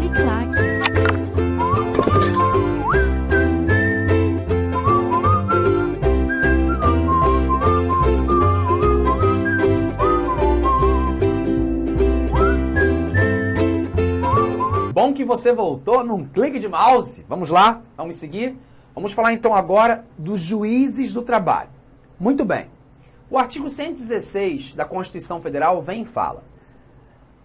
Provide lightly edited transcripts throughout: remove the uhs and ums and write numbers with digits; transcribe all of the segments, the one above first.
Uniclac. Bom que você voltou num clique de mouse. Vamos lá? Vamos seguir? Vamos falar então agora dos juízes do trabalho. Muito bem. O artigo 116 da Constituição Federal vem e fala: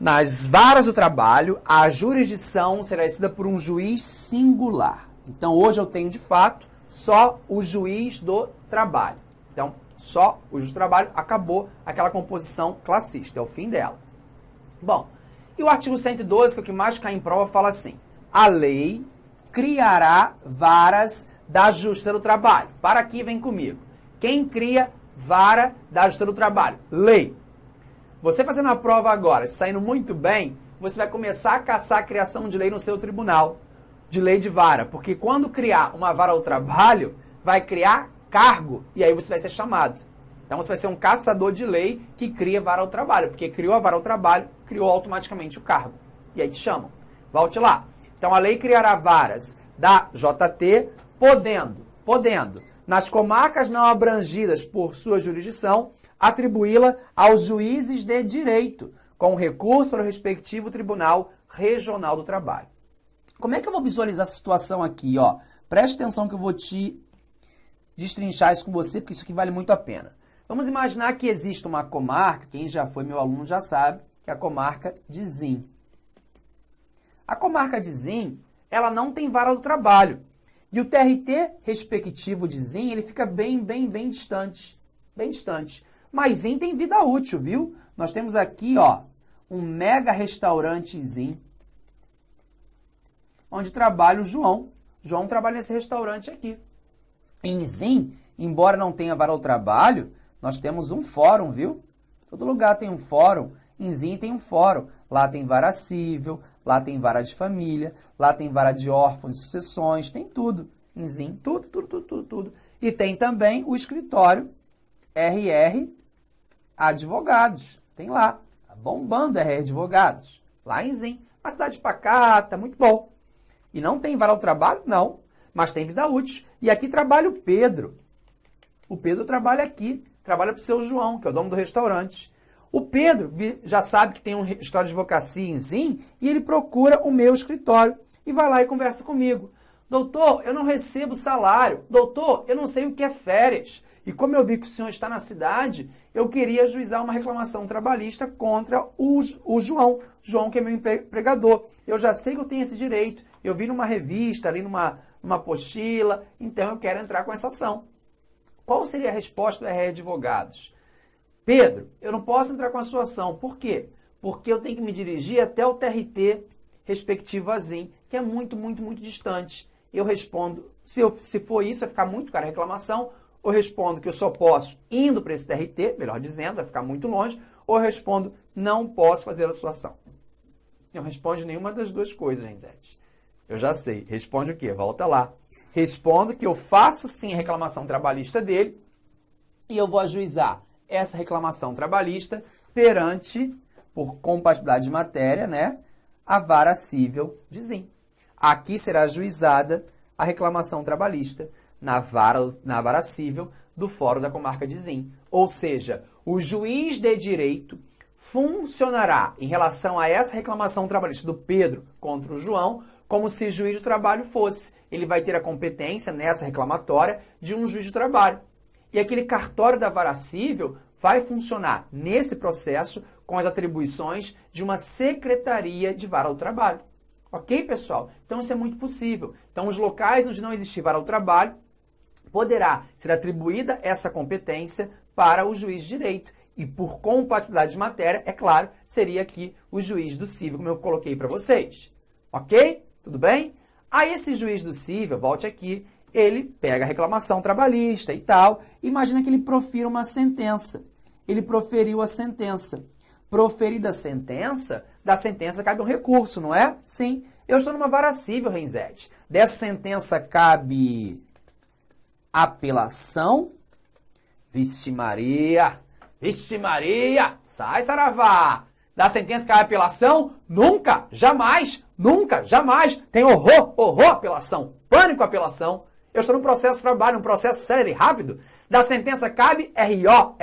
nas varas do trabalho, a jurisdição será exercida por um juiz singular. Então, hoje eu tenho, de fato, só o juiz do trabalho. Então, só o juiz do trabalho, acabou aquela composição classista, é o fim dela. Bom, e o artigo 112, que é o que mais cai em prova, fala assim: a lei criará varas da Justiça do Trabalho. Para aqui, vem comigo. Quem cria vara da Justiça do Trabalho? Lei. Você fazendo a prova agora, saindo muito bem, você vai começar a caçar a criação de lei no seu tribunal, de lei de vara. Porque quando criar uma vara ao trabalho, vai criar cargo, e aí você vai ser chamado. Então você vai ser um caçador de lei que cria vara ao trabalho, porque criou a vara ao trabalho, criou automaticamente o cargo. E aí te chamam. Volte lá. Então a lei criará varas da JT, podendo, nas comarcas não abrangidas por sua jurisdição, atribuí-la aos juízes de direito, com recurso para o respectivo Tribunal Regional do Trabalho. Como é que eu vou visualizar essa situação aqui? Ó? Preste atenção que eu vou te destrinchar isso com você, porque isso aqui vale muito a pena. Vamos imaginar que existe uma comarca, quem já foi meu aluno já sabe, que é a comarca de Zim. A comarca de Zim, ela não tem vara do trabalho. E o TRT respectivo de Zim, ele fica bem distante. Bem distante. Mas Zim tem vida útil, viu? Nós temos aqui, ó, um mega restaurante Zim, onde trabalha o João. João trabalha nesse restaurante aqui. Em Zim, embora não tenha vara ao trabalho, nós temos um fórum, viu? Todo lugar tem um fórum. Em Zim tem um fórum. Lá tem vara civil, lá tem vara de família, lá tem vara de órfãos e sucessões, tem tudo. Em Zim, tudo. E tem também o escritório RR Advogados. Tem lá. Tá bombando RR Advogados. Lá em Zim. Uma cidade pacata, muito bom. E não tem vara ao trabalho? Não. Mas tem vida útil. E aqui trabalha o Pedro. O Pedro trabalha aqui. Trabalha para o seu João, que é o dono do restaurante. O Pedro já sabe que tem um escritório de advocacia em Zim e ele procura o meu escritório e vai lá e conversa comigo. Doutor, eu não recebo salário. Doutor, eu não sei o que é férias. E como eu vi que o senhor está na cidade, eu queria ajuizar uma reclamação trabalhista contra o João. João, que é meu empregador. Eu já sei que eu tenho esse direito. Eu vi numa revista, ali numa apostila, então eu quero entrar com essa ação. Qual seria a resposta do RR Advogados? Pedro, eu não posso entrar com a sua ação. Por quê? Porque eu tenho que me dirigir até o TRT respectivo a Zim, que é muito distante. Eu respondo, se for isso, vai ficar muito cara a reclamação, ou eu respondo que eu só posso indo para esse TRT, melhor dizendo, vai ficar muito longe, ou eu respondo, não posso fazer a sua ação. Não responde nenhuma das duas coisas, Renzete. Eu já sei. Responde o quê? Volta lá. Respondo que eu faço sim a reclamação trabalhista dele e eu vou ajuizar essa reclamação trabalhista perante, por compatibilidade de matéria, né, a vara civil de Zim. Aqui será ajuizada a reclamação trabalhista na vara civil do Fórum da Comarca de Zim. Ou seja, o juiz de direito funcionará em relação a essa reclamação trabalhista do Pedro contra o João como se juiz do trabalho fosse. Ele vai ter a competência nessa reclamatória de um juiz do trabalho. E aquele cartório da vara civil vai funcionar nesse processo com as atribuições de uma secretaria de vara ao trabalho. Ok, pessoal? Então isso é muito possível. Então os locais onde não existir vara ao trabalho, poderá ser atribuída essa competência para o juiz de direito. E por compatibilidade de matéria, é claro, seria aqui o juiz do cível, como eu coloquei para vocês. Ok? Tudo bem? Aí esse juiz do cível, volte aqui, ele pega a reclamação trabalhista e tal. Imagina que ele profira uma sentença. Ele proferiu a sentença. Proferida a sentença, da sentença cabe um recurso, não é? Sim. Eu estou numa vara civil, Renzete. Dessa sentença cabe apelação. Vixe Maria! Vixe Maria! Sai, saravá! Da sentença cabe apelação? Nunca! Jamais! Nunca, jamais. Tem horror, apelação, pânico, apelação. Eu estou num processo de trabalho, um processo sério e rápido. Da sentença cabe RO.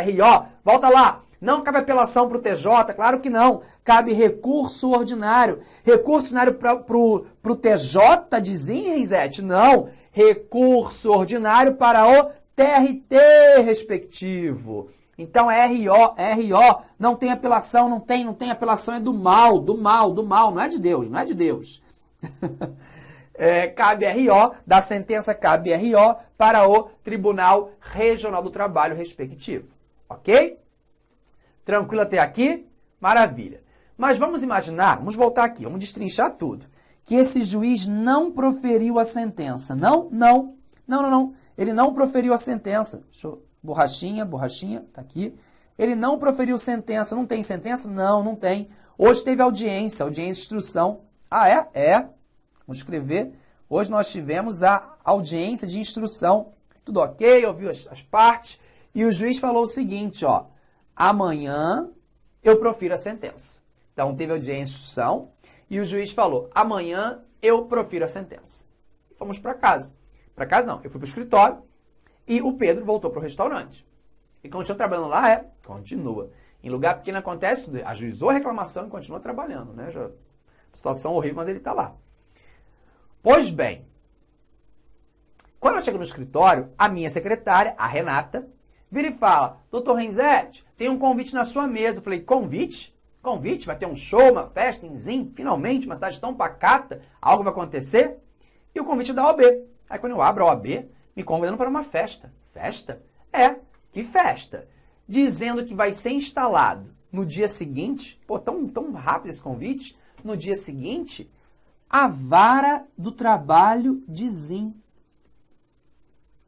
Volta lá. Não cabe apelação para o TJ? Claro que não. Cabe recurso ordinário. Recurso ordinário para o TJ, dizem, Renzetti? Não. Recurso ordinário para o TRT respectivo. Então é RO. Não tem apelação, não tem apelação, é do mal. Não é de Deus. Cabe RO, da sentença cabe RO para o Tribunal Regional do Trabalho respectivo. Ok? Tranquilo até aqui? Maravilha. Mas vamos imaginar, vamos voltar aqui, vamos destrinchar tudo, que esse juiz não proferiu a sentença. Não. Ele não proferiu a sentença. Deixa eu... Borrachinha, tá aqui. Ele não proferiu sentença. Não tem sentença? Não tem. Hoje teve audiência de instrução. Ah, é? Vamos escrever. Hoje nós tivemos a audiência de instrução. Tudo ok, ouviu as partes. E o juiz falou o seguinte, ó. Amanhã eu profiro a sentença. Então, teve audiência de instrução e o juiz falou, amanhã eu profiro a sentença. E fomos para casa. Para casa não, eu fui para o escritório e o Pedro voltou para o restaurante. E continua trabalhando lá? Continua. Em lugar pequeno acontece tudo. Ajuizou a reclamação e continua trabalhando, né? Situação horrível, mas ele está lá. Pois bem, quando eu chego no escritório, a minha secretária, a Renata, vira e fala, doutor Renzetti, tem um convite na sua mesa. Eu falei, convite? Convite? Vai ter um show, uma festa em Zim? Finalmente, uma cidade tão pacata, algo vai acontecer? E o convite da OAB. Aí quando eu abro a OAB, me convidando para uma festa. Festa? Que festa? Dizendo que vai ser instalado no dia seguinte, tão rápido esse convite, no dia seguinte, a vara do trabalho de Zim.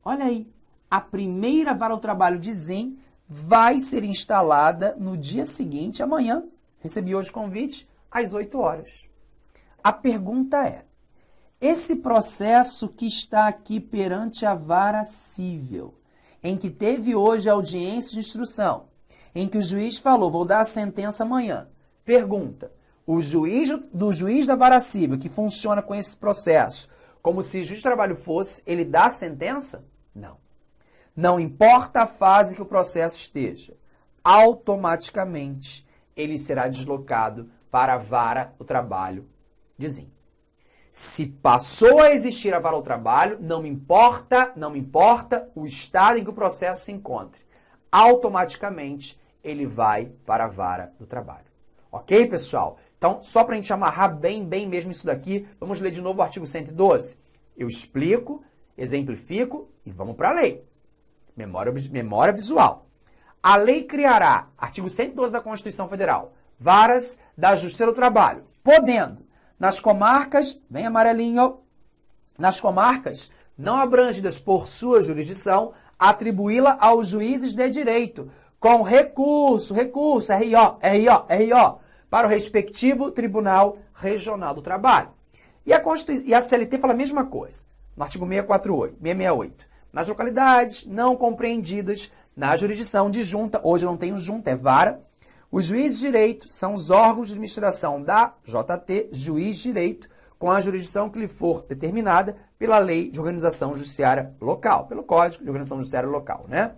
Olha aí, a primeira vara do trabalho de Zim vai ser instalada no dia seguinte, amanhã. Recebi hoje o convite, às 8 horas. A pergunta é, esse processo que está aqui perante a vara civil, em que teve hoje a audiência de instrução, em que o juiz falou, vou dar a sentença amanhã. Pergunta, o juiz da vara civil, que funciona com esse processo, como se o juiz de trabalho fosse, ele dá a sentença? Não. Não importa a fase que o processo esteja, automaticamente ele será deslocado para a vara do trabalho de Zim. Se passou a existir a vara do trabalho, não me importa o estado em que o processo se encontre. Automaticamente ele vai para a vara do trabalho. Ok, pessoal? Então, só para a gente amarrar bem mesmo isso daqui, vamos ler de novo o artigo 112. Eu explico, exemplifico e vamos para a lei. Memória visual. A lei criará, artigo 112 da Constituição Federal, varas da Justiça do Trabalho, podendo, nas comarcas, bem amarelinho, nas comarcas não abrangidas por sua jurisdição, atribuí-la aos juízes de direito, com recurso, RO, para o respectivo Tribunal Regional do Trabalho. E a CLT fala a mesma coisa, no artigo 668. Nas localidades não compreendidas na jurisdição de junta, hoje não tem junta, é vara, os juízes de direito são os órgãos de administração da JT, juiz de direito, com a jurisdição que lhe for determinada pela Lei de Organização Judiciária Local, pelo Código de Organização Judiciária Local, né?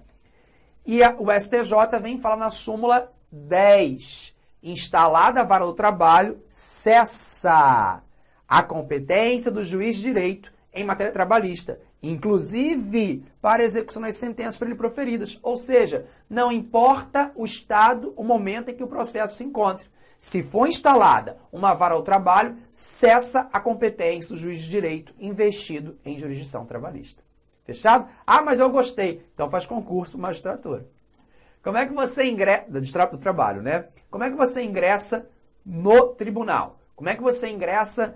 E o STJ vem falar na súmula 10. Instalada a vara do trabalho, cessa a competência do juiz de direito em matéria trabalhista, inclusive para execução das sentenças por ele proferidas. Ou seja, não importa o estado, o momento em que o processo se encontre. Se for instalada uma vara do trabalho, cessa a competência do juiz de direito investido em jurisdição trabalhista. Fechado? Ah, mas eu gostei. Então faz concurso magistratura. Como é que você ingressa... do trabalho, né? Como é que você ingressa no tribunal? Como é que você ingressa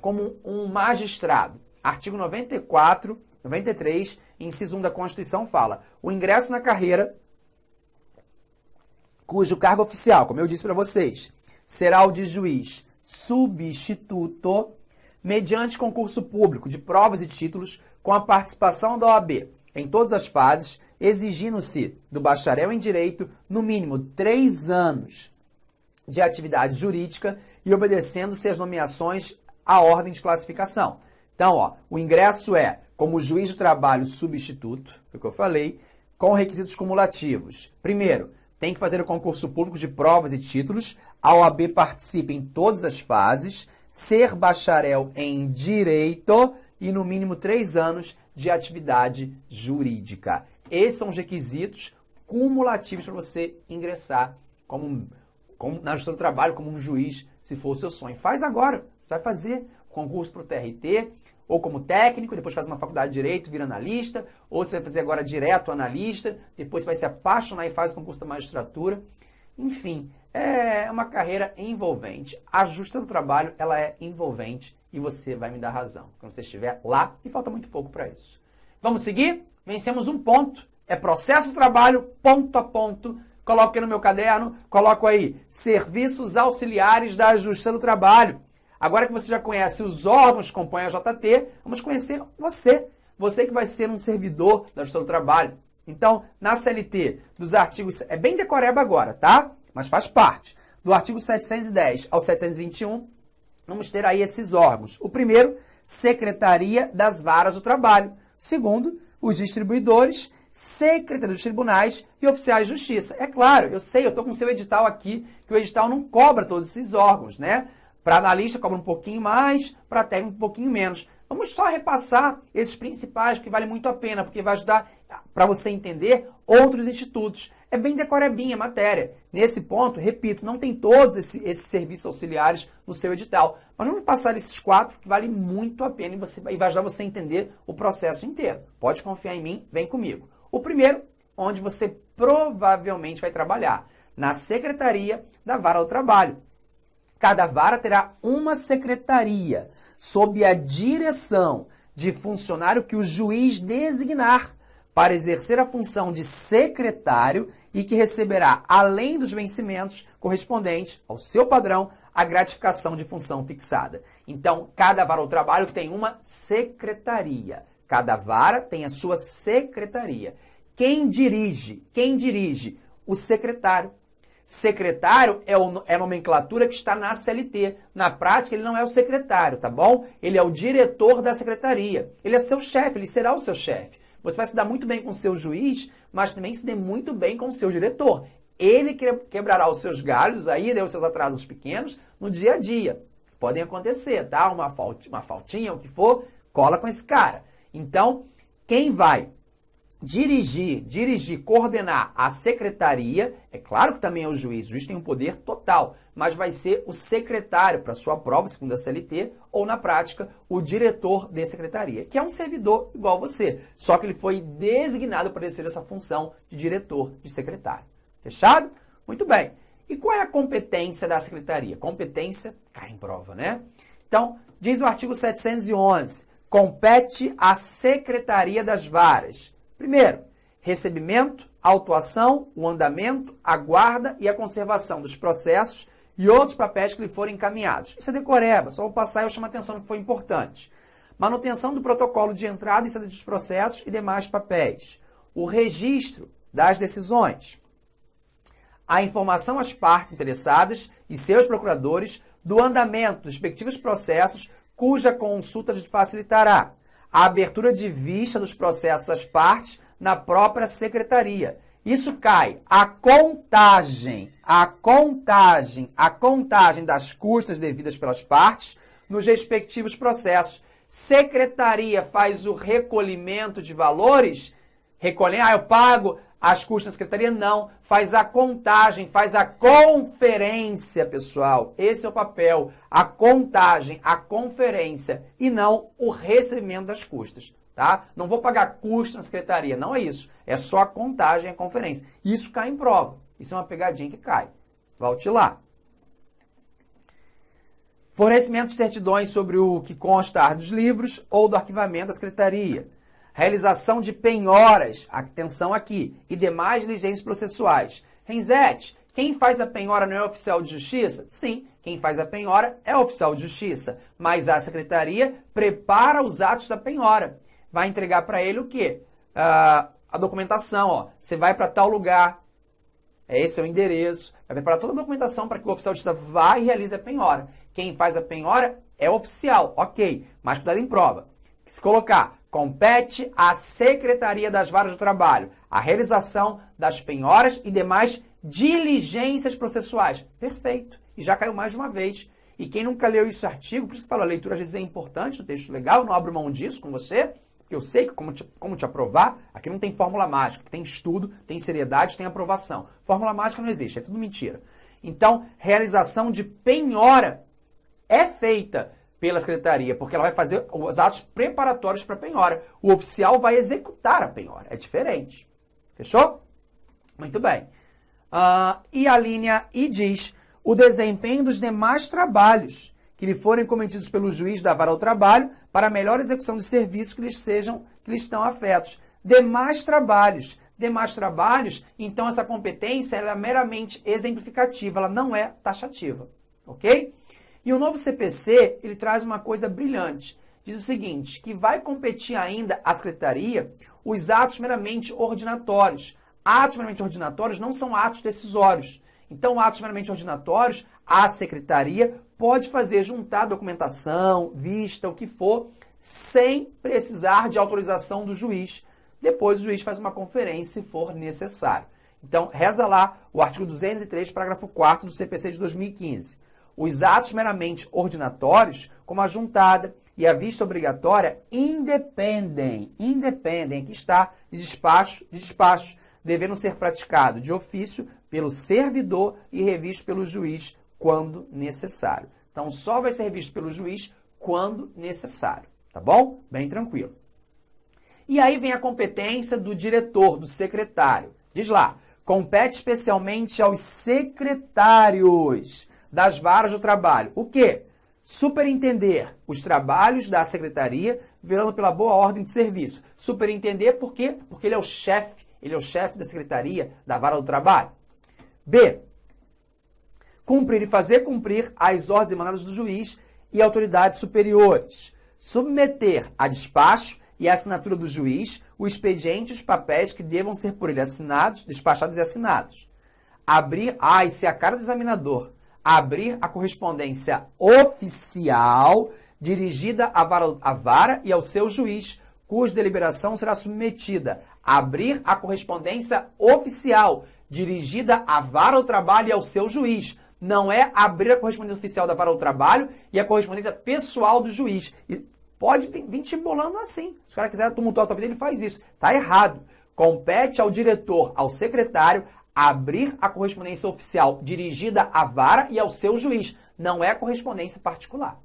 como um magistrado? Artigo 93, inciso 1 da Constituição fala, o ingresso na carreira, cujo cargo oficial, como eu disse para vocês, será o de juiz substituto, mediante concurso público de provas e títulos, com a participação da OAB em todas as fases, exigindo-se do bacharel em Direito, no mínimo 3 anos de atividade jurídica e obedecendo-se às nomeações à ordem de classificação. Então, ó, o ingresso é como juiz de trabalho substituto, foi o que eu falei, com requisitos cumulativos. Primeiro, tem que fazer o concurso público de provas e títulos, a OAB participa em todas as fases, ser bacharel em direito e no mínimo 3 anos de atividade jurídica. Esses são os requisitos cumulativos para você ingressar na justiça do trabalho, como um juiz, se for o seu sonho. Faz agora, você vai fazer concurso para o TRT, ou como técnico, depois faz uma faculdade de Direito, vira analista, ou você vai fazer agora direto analista, depois você vai se apaixonar e faz o concurso da magistratura. Enfim, é uma carreira envolvente. A Justiça do Trabalho, ela é envolvente e você vai me dar razão quando você estiver lá, e falta muito pouco para isso. Vamos seguir? Vencemos um ponto. É processo do trabalho, ponto a ponto. Coloco aqui no meu caderno, coloco aí, serviços auxiliares da Justiça do Trabalho. Agora que você já conhece os órgãos que compõem a JT, vamos conhecer você. Você que vai ser um servidor da Justiça do Trabalho. Então, na CLT, dos artigos... É bem decoreba agora, tá? Mas faz parte. Do artigo 710 ao 721, vamos ter aí esses órgãos. O primeiro, Secretaria das Varas do Trabalho. Segundo, os distribuidores, Secretaria dos Tribunais e Oficiais de Justiça. É claro, eu sei, eu estou com o seu edital aqui, que o edital não cobra todos esses órgãos, né? Para analista cobra um pouquinho mais, para técnico um pouquinho menos. Vamos só repassar esses principais, que vale muito a pena, porque vai ajudar para você entender outros institutos. É bem decorebinha a matéria. Nesse ponto, repito, não tem todos esses serviços auxiliares no seu edital. Mas vamos passar esses 4, que vale muito a pena e vai ajudar você a entender o processo inteiro. Pode confiar em mim, vem comigo. O primeiro, onde você provavelmente vai trabalhar, na Secretaria da Vara do Trabalho. Cada vara terá uma secretaria, sob a direção de funcionário que o juiz designar para exercer a função de secretário e que receberá, além dos vencimentos correspondentes ao seu padrão, a gratificação de função fixada. Então, cada vara do trabalho tem uma secretaria. Cada vara tem a sua secretaria. Quem dirige? O secretário. Secretário é a nomenclatura que está na CLT. Na prática, ele não é o secretário, tá bom? Ele é o diretor da secretaria. Ele é seu chefe, ele será o seu chefe. Você vai se dar muito bem com o seu juiz, mas também se dê muito bem com o seu diretor. Ele quebrará os seus galhos, aí, os seus atrasos pequenos, no dia a dia. Podem acontecer, tá? Uma faltinha, o que for, cola com esse cara. Então, quem vai dirigir, coordenar a secretaria, é claro que também é o juiz tem um poder total, mas vai ser o secretário para sua prova, segundo a CLT, ou na prática, o diretor de secretaria, que é um servidor igual você, só que ele foi designado para exercer essa função de diretor, de secretário. Fechado? Muito bem. E qual é a competência da secretaria? Competência cai em prova, né? Então, diz o artigo 711, compete à Secretaria das Varas. Primeiro, recebimento, autuação, o andamento, a guarda e a conservação dos processos e outros papéis que lhe forem encaminhados. Isso é decoreba, só vou passar e eu chamo a atenção no que foi importante. Manutenção do protocolo de entrada e saída dos processos e demais papéis. O registro das decisões. A informação às partes interessadas e seus procuradores do andamento dos respectivos processos, cuja consulta lhes facilitará a abertura de vista dos processos às partes na própria secretaria. Isso cai a contagem das custas devidas pelas partes nos respectivos processos. Secretaria faz o recolhimento de valores, eu pago as custas da secretaria? Não, faz a contagem, faz a conferência, pessoal. Esse é o papel, a contagem, a conferência, e não o recebimento das custas, tá? Não vou pagar custas na secretaria, não é isso. É só a contagem, a conferência. Isso cai em prova. Isso é uma pegadinha que cai. Volte lá. Fornecimento de certidões sobre o que constar dos livros ou do arquivamento da secretaria. Realização de penhoras, atenção aqui, e demais diligências processuais. Renzete, quem faz a penhora não é oficial de justiça? Sim, quem faz a penhora é oficial de justiça, mas a secretaria prepara os atos da penhora. Vai entregar para ele o quê? A documentação, ó. Você vai para tal lugar, Esse é o endereço. Vai preparar toda a documentação para que o oficial de justiça vá e realize a penhora. Quem faz a penhora é o oficial, ok, mas cuidado em prova. Se colocar, compete à Secretaria das Varas do Trabalho a realização das penhoras e demais diligências processuais. Perfeito. E já caiu mais de uma vez. E quem nunca leu esse artigo, por isso que falo, a leitura às vezes é importante, no texto legal, eu não abro mão disso com você, porque eu sei como te aprovar. Aqui não tem fórmula mágica, tem estudo, tem seriedade, tem aprovação. Fórmula mágica não existe, é tudo mentira. Então, realização de penhora é feita pela secretaria, porque ela vai fazer os atos preparatórios para a penhora. O oficial vai executar a penhora, é diferente. Fechou? Muito bem. E a linha I diz: o desempenho dos demais trabalhos que lhe forem cometidos pelo juiz da vara ao trabalho para a melhor execução dos serviços que lhes estão afetos. Demais trabalhos. Demais trabalhos, então essa competência ela é meramente exemplificativa, ela não é taxativa. Ok? E o novo CPC, ele traz uma coisa brilhante. Diz o seguinte, que vai competir ainda à secretaria os atos meramente ordinatórios. Atos meramente ordinatórios não são atos decisórios. Então, atos meramente ordinatórios, a secretaria pode fazer juntar documentação, vista, o que for, sem precisar de autorização do juiz. Depois o juiz faz uma conferência se for necessário. Então, reza lá o artigo 203, parágrafo 4º do CPC de 2015. Os atos meramente ordinatórios, como a juntada e a vista obrigatória, independem, aqui está, de despacho, devendo ser praticado de ofício pelo servidor e revisto pelo juiz quando necessário. Então, só vai ser revisto pelo juiz quando necessário, tá bom? Bem tranquilo. E aí vem a competência do diretor, do secretário. Diz lá, compete especialmente aos secretários das varas do trabalho. O quê? Superintender os trabalhos da secretaria, velando pela boa ordem de serviço. Superintender por quê? Porque ele é o chefe da secretaria da vara do trabalho. B. Cumprir e fazer cumprir as ordens emanadas do juiz e autoridades superiores. Submeter a despacho e a assinatura do juiz o expediente e os papéis que devam ser por ele assinados, despachados e assinados. Abrir, isso é a cara do examinador. Abrir a correspondência oficial dirigida à vara e ao seu juiz, cuja deliberação será submetida. Abrir a correspondência oficial dirigida à vara ao trabalho e ao seu juiz. Não é abrir a correspondência oficial da vara ao trabalho e a correspondência pessoal do juiz. E pode vir te embolando assim. Se o cara quiser tumultuar a tua vida, ele faz isso. Está errado. Compete ao diretor, ao secretário, abrir a correspondência oficial dirigida à vara e ao seu juiz. Não é correspondência particular.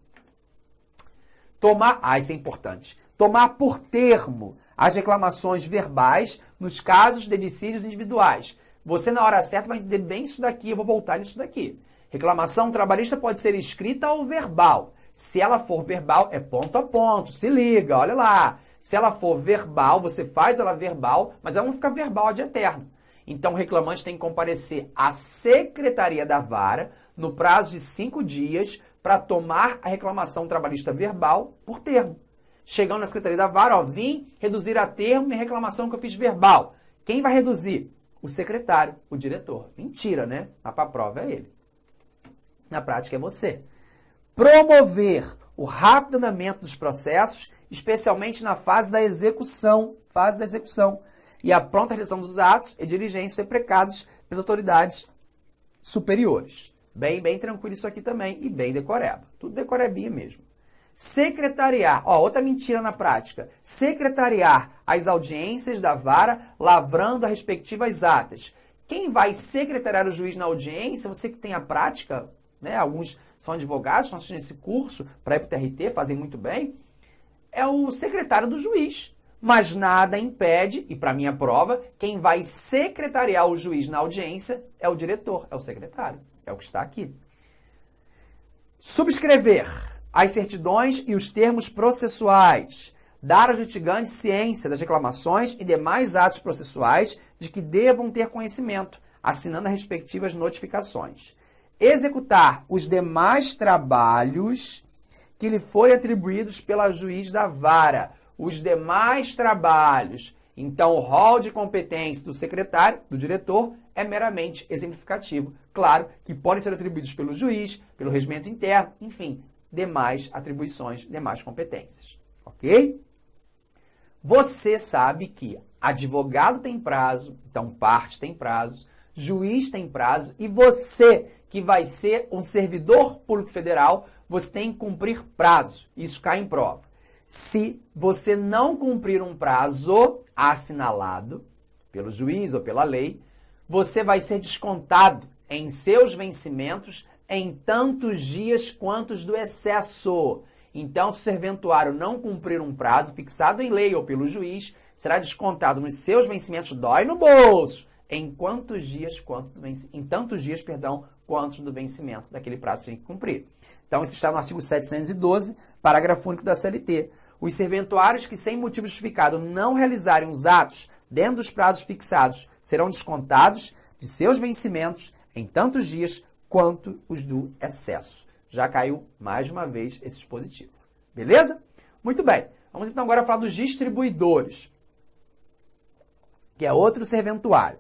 Isso é importante. Tomar por termo as reclamações verbais nos casos de dissídios individuais. Você, na hora certa, vai entender bem isso daqui. Eu vou voltar nisso daqui. Reclamação trabalhista pode ser escrita ou verbal. Se ela for verbal, é ponto a ponto. Se liga, olha lá. Se ela for verbal, você faz ela verbal, mas ela não fica verbal de eterno. Então, o reclamante tem que comparecer à secretaria da vara no prazo de 5 dias para tomar a reclamação trabalhista verbal por termo. Chegando na secretaria da vara, vim reduzir a termo minha reclamação que eu fiz verbal. Quem vai reduzir? O secretário, o diretor. Mentira, né? Mas para a prova é ele. Na prática é você. Promover o rápido andamento dos processos, especialmente na fase da execução. E a pronta realização dos atos e diligências deprecados pelas autoridades superiores. Bem tranquilo isso aqui também. E bem decoreba. Tudo decorebinha mesmo. Secretariar, outra mentira na prática. Secretariar as audiências da vara, lavrando as respectivas atas. Quem vai secretariar o juiz na audiência, você que tem a prática, né? Alguns são advogados, estão assistindo esse curso para ir para o TRT, fazem muito bem, é o secretário do juiz. Mas nada impede, e para minha prova, quem vai secretariar o juiz na audiência é o diretor, é o secretário, é o que está aqui. Subscrever as certidões e os termos processuais, dar ao litigante ciência das reclamações e demais atos processuais de que devam ter conhecimento, assinando as respectivas notificações. Executar os demais trabalhos que lhe forem atribuídos pela juiz da vara. Os demais trabalhos. Então, o rol de competência do secretário, do diretor, é meramente exemplificativo. Claro que podem ser atribuídos pelo juiz, pelo regimento interno, enfim, demais atribuições, demais competências. Ok? Você sabe que advogado tem prazo, então parte tem prazo, juiz tem prazo, e você, que vai ser um servidor público federal, você tem que cumprir prazo. Isso cai em prova. Se você não cumprir um prazo assinalado pelo juiz ou pela lei, você vai ser descontado em seus vencimentos em tantos dias quantos do excesso. Então, se o serventuário não cumprir um prazo fixado em lei ou pelo juiz, será descontado nos seus vencimentos, dói no bolso, em tantos dias quanto do vencimento daquele prazo que tem que cumprir. Então, isso está no artigo 712, parágrafo único da CLT. Os serventuários que, sem motivo justificado, não realizarem os atos dentro dos prazos fixados serão descontados de seus vencimentos em tantos dias quanto os do excesso. Já caiu mais uma vez esse dispositivo. Beleza? Muito bem. Vamos então agora falar dos distribuidores, que é outro serventuário.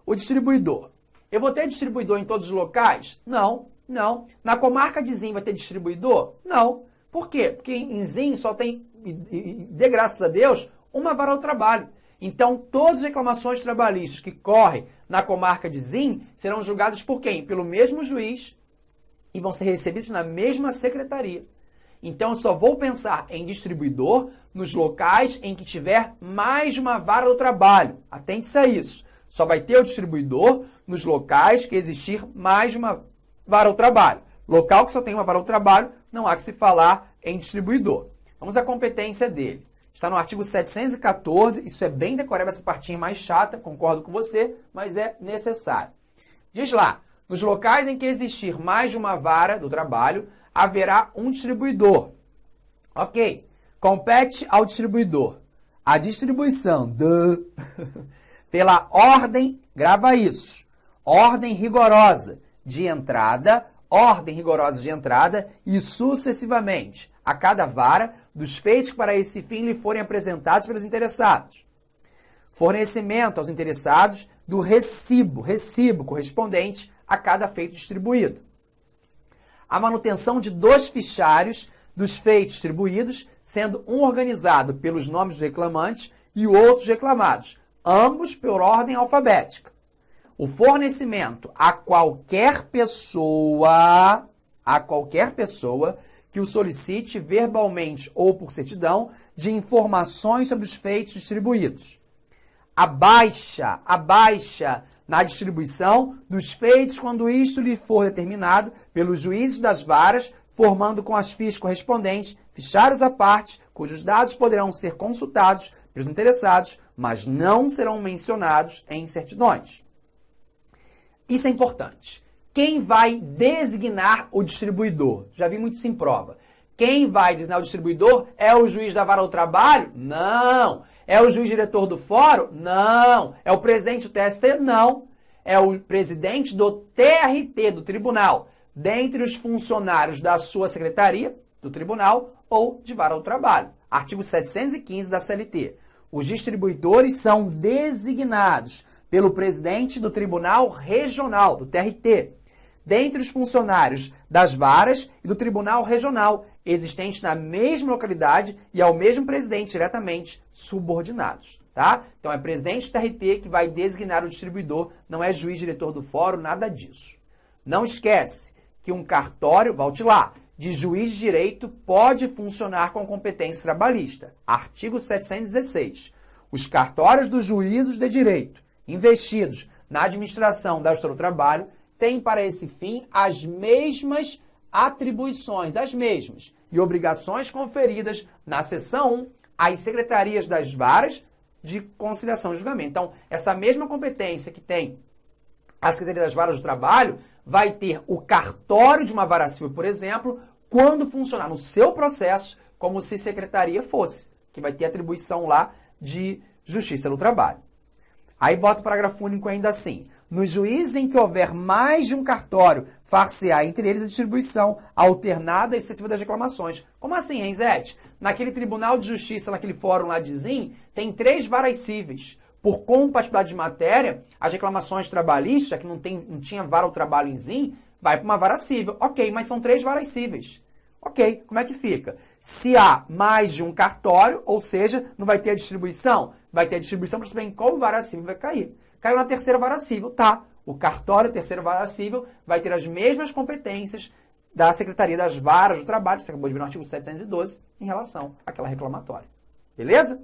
O distribuidor. Eu vou ter distribuidor em todos os locais? Não, não. Na comarca de Zim vai ter distribuidor? Não. Por quê? Porque em Zim só tem, de graças a Deus, uma vara ao trabalho. Então, todas as reclamações trabalhistas que correm na comarca de Zim serão julgadas por quem? Pelo mesmo juiz e vão ser recebidas na mesma secretaria. Então, eu só vou pensar em distribuidor nos locais em que tiver mais de uma vara do trabalho. Atente-se a isso. Só vai ter o distribuidor nos locais que existir mais de uma vara ao trabalho. Local que só tem uma vara ao trabalho, não há que se falar em distribuidor. Vamos à competência dele. Está no artigo 714, isso é bem decorado, essa partinha mais chata, concordo com você, mas é necessário. Diz lá, nos locais em que existir mais de uma vara do trabalho, haverá um distribuidor. Ok, compete ao distribuidor a distribuição pela ordem, grava isso, ordem rigorosa de entrada e sucessivamente a cada vara dos feitos que para esse fim lhe forem apresentados pelos interessados. Fornecimento aos interessados do recibo correspondente a cada feito distribuído. A manutenção de 2 fichários dos feitos distribuídos, sendo um organizado pelos nomes dos reclamantes e o outro dos reclamados, ambos por ordem alfabética. O fornecimento a qualquer pessoa que o solicite verbalmente ou por certidão de informações sobre os feitos distribuídos. A baixa na distribuição dos feitos quando isto lhe for determinado pelos juízes das varas, formando com as fichas correspondentes fichários à parte, cujos dados poderão ser consultados pelos interessados, mas não serão mencionados em certidões. Isso é importante. Quem vai designar o distribuidor? Já vi muito isso em prova. Quem vai designar o distribuidor é o juiz da vara do trabalho? Não. É o juiz diretor do fórum? Não. É o presidente do TST? Não. É o presidente do TRT, do tribunal, dentre os funcionários da sua secretaria, do tribunal ou de vara do trabalho. Artigo 715 da CLT. Os distribuidores são designados pelo presidente do Tribunal Regional, do TRT, dentre os funcionários das varas e do Tribunal Regional, existentes na mesma localidade e ao mesmo presidente diretamente subordinados. Tá? Então, é presidente do TRT que vai designar o distribuidor, não é juiz diretor do fórum, nada disso. Não esquece que um cartório, volte lá, de juiz de direito pode funcionar com competência trabalhista. Artigo 716. Os cartórios dos juízos de direito investidos na administração da Justiça do Trabalho têm para esse fim as mesmas atribuições, e obrigações conferidas na seção 1 às secretarias das varas de conciliação e julgamento. Então, essa mesma competência que tem a Secretaria das Varas do Trabalho vai ter o cartório de uma vara civil, por exemplo, quando funcionar no seu processo como se secretaria fosse, que vai ter atribuição lá de Justiça do Trabalho. Aí bota o parágrafo único ainda assim. Nos juízes em que houver mais de um cartório, far-se-á entre eles a distribuição alternada e sucessiva das reclamações. Como assim, Renzete? naquele Tribunal de Justiça, naquele fórum lá de Zin, tem 3 varas cíveis. Por compatibilidade de matéria, as reclamações trabalhistas, que não tinha vara ao trabalho em Zin, vai para uma vara cível. Ok, mas são 3 varas cíveis. Ok, como é que fica? Se há mais de um cartório, ou seja, não vai ter a distribuição? Vai ter a distribuição para saber em qual vara cível vai cair. Caiu na terceira vara cível, tá. O cartório, terceira vara cível, vai ter as mesmas competências da Secretaria das Varas do Trabalho, você acabou de ver no artigo 712, em relação àquela reclamatória. Beleza?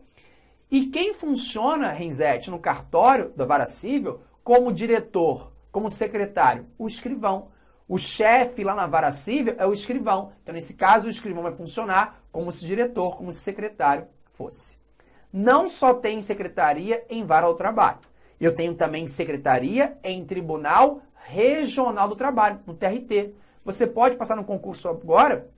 E quem funciona, Renzetti, no cartório da vara cível, como diretor, como secretário? O escrivão. O chefe lá na vara cível é o escrivão. Então, nesse caso, o escrivão vai funcionar como se diretor, como se secretário fosse. Não só tem secretaria em vara ao trabalho. Eu tenho também secretaria em Tribunal Regional do Trabalho, no TRT. Você pode passar no concurso agora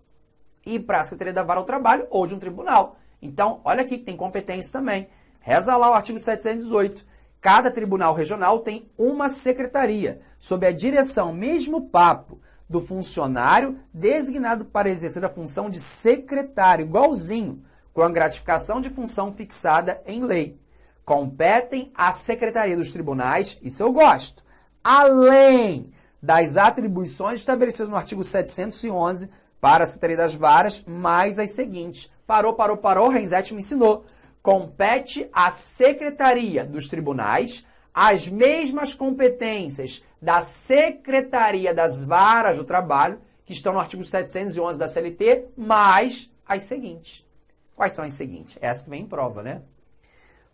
e ir para a Secretaria da Vara ao Trabalho ou de um tribunal. Então, olha aqui que tem competência também. Reza lá o artigo 718. Cada tribunal regional tem uma secretaria, sob a direção, mesmo papo, do funcionário designado para exercer a função de secretário, igualzinho, com a gratificação de função fixada em lei. Competem à Secretaria dos Tribunais, isso eu gosto, além das atribuições estabelecidas no artigo 711 para a Secretaria das Varas, mais as seguintes. Parou, Renzetti me ensinou. Compete à Secretaria dos Tribunais as mesmas competências da Secretaria das Varas do Trabalho, que estão no artigo 711 da CLT, mais as seguintes. Quais são as seguintes? Essa que vem em prova, né?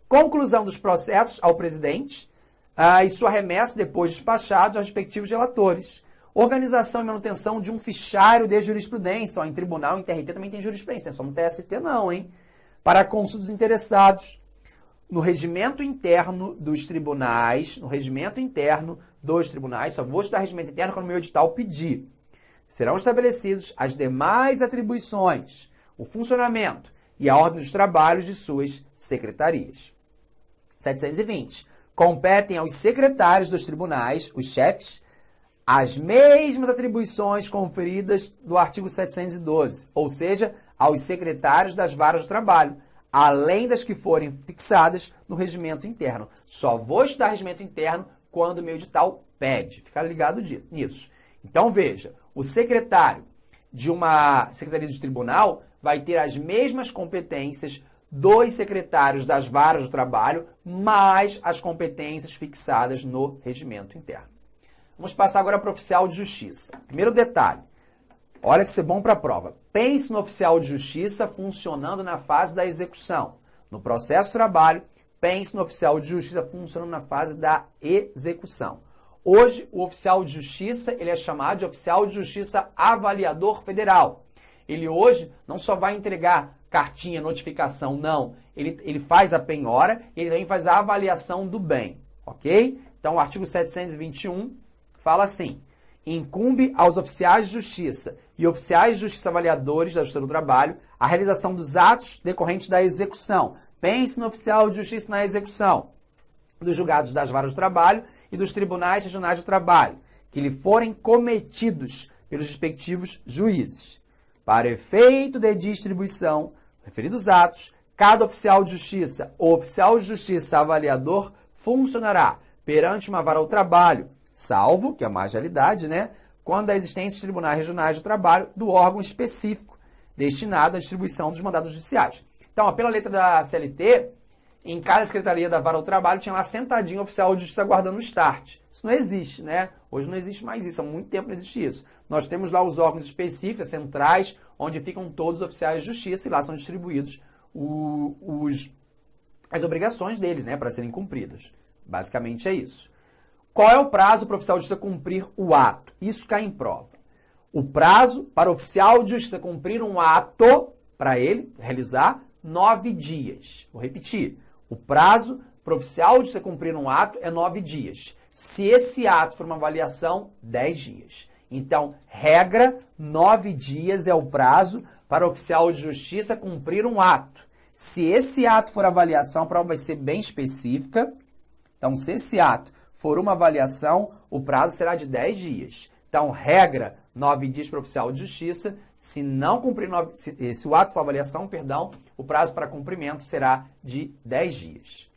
Conclusão dos processos ao presidente e sua remessa depois despachados aos respectivos relatores. Organização e manutenção de um fichário de jurisprudência. Ó, em tribunal, em TRT também tem jurisprudência, só no TST não, hein? Para consultas interessados no regimento interno dos tribunais, só vou estudar regimento interno quando o meu edital pedir. Serão estabelecidos as demais atribuições, o funcionamento e a ordem dos trabalhos de suas secretarias. 720. Competem aos secretários dos tribunais, os chefes, as mesmas atribuições conferidas do artigo 712, ou seja, aos secretários das varas do trabalho, além das que forem fixadas no regimento interno. Só vou estudar regimento interno quando o meu edital pede. Fica ligado nisso. Então, veja, o secretário de uma secretaria de tribunal vai ter as mesmas competências dos secretários das varas do trabalho, mais as competências fixadas no regimento interno. Vamos passar agora para o oficial de justiça. Primeiro detalhe, olha que isso é bom para a prova. Pense no oficial de justiça funcionando na fase da execução. No processo de trabalho, pense no oficial de justiça funcionando na fase da execução. Hoje, o oficial de justiça ele é chamado de oficial de justiça avaliador federal. Ele hoje não só vai entregar cartinha, notificação, não. Ele faz a penhora, ele também faz a avaliação do bem, ok? Então, o artigo 721 fala assim: incumbe aos oficiais de justiça e oficiais de justiça avaliadores da Justiça do Trabalho a realização dos atos decorrentes da execução. Pense no oficial de justiça na execução dos julgados das varas do trabalho e dos tribunais regionais do trabalho, que lhe forem cometidos pelos respectivos juízes. Para efeito de distribuição, referidos atos, cada oficial de justiça ou oficial de justiça avaliador funcionará perante uma vara ao trabalho, salvo, que é a marginalidade, né, quando a existência de tribunais regionais do trabalho do órgão específico destinado à distribuição dos mandados judiciais. Então, ó, pela letra da CLT, em cada secretaria da vara ao trabalho tinha lá sentadinho oficial de justiça aguardando o start. Isso não existe, né? Hoje não existe mais isso, há muito tempo não existe isso. Nós temos lá os órgãos específicos, centrais, onde ficam todos os oficiais de justiça e lá são distribuídos as obrigações deles, né, para serem cumpridas. Basicamente é isso. Qual é o prazo para o oficial de justiça cumprir o ato? Isso cai em prova. O prazo para o oficial de justiça cumprir um ato, para ele realizar, 9 dias. Vou repetir. O prazo para o oficial de justiça cumprir um ato é 9 dias. Se esse ato for uma avaliação, 10 dias. Então, regra, 9 dias é o prazo para o oficial de justiça cumprir um ato. Se esse ato for avaliação, a prova vai ser bem específica. Então, se esse ato for uma avaliação, o prazo será de 10 dias. Então, regra, 9 dias para o oficial de justiça. Se não cumprir, se o ato for avaliação, perdão, o prazo para cumprimento será de 10 dias.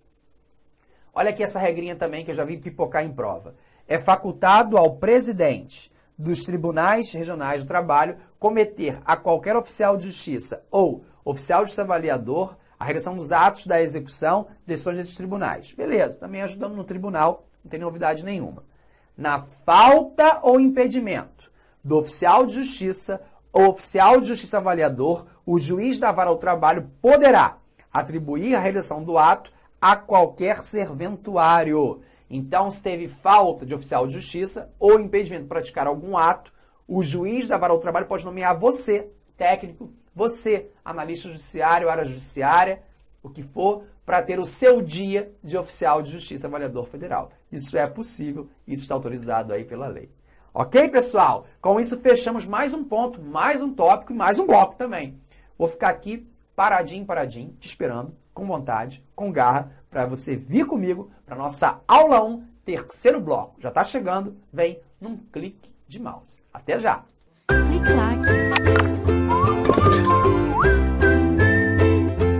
Olha aqui essa regrinha também que eu já vi pipocar em prova. É facultado ao presidente dos tribunais regionais do trabalho cometer a qualquer oficial de justiça ou oficial de justiça avaliador a redação dos atos da execução de decisões desses tribunais. Beleza, também ajudando no tribunal, não tem novidade nenhuma. Na falta ou impedimento do oficial de justiça ou oficial de justiça avaliador, o juiz da vara do trabalho poderá atribuir a redação do ato a qualquer serventuário. Então, se teve falta de oficial de justiça ou impedimento de praticar algum ato, o juiz da vara do trabalho pode nomear você, técnico, você, analista judiciário, área judiciária, o que for, para ter o seu dia de oficial de justiça avaliador federal. Isso é possível, isso está autorizado aí pela lei. Ok, pessoal? Com isso, fechamos mais um ponto, mais um tópico e mais um bloco também. Vou ficar aqui paradinho, te esperando, com vontade, com garra, para você vir comigo para nossa aula 1, terceiro bloco. Já está chegando, vem num clique de mouse. Até já! Clique lá.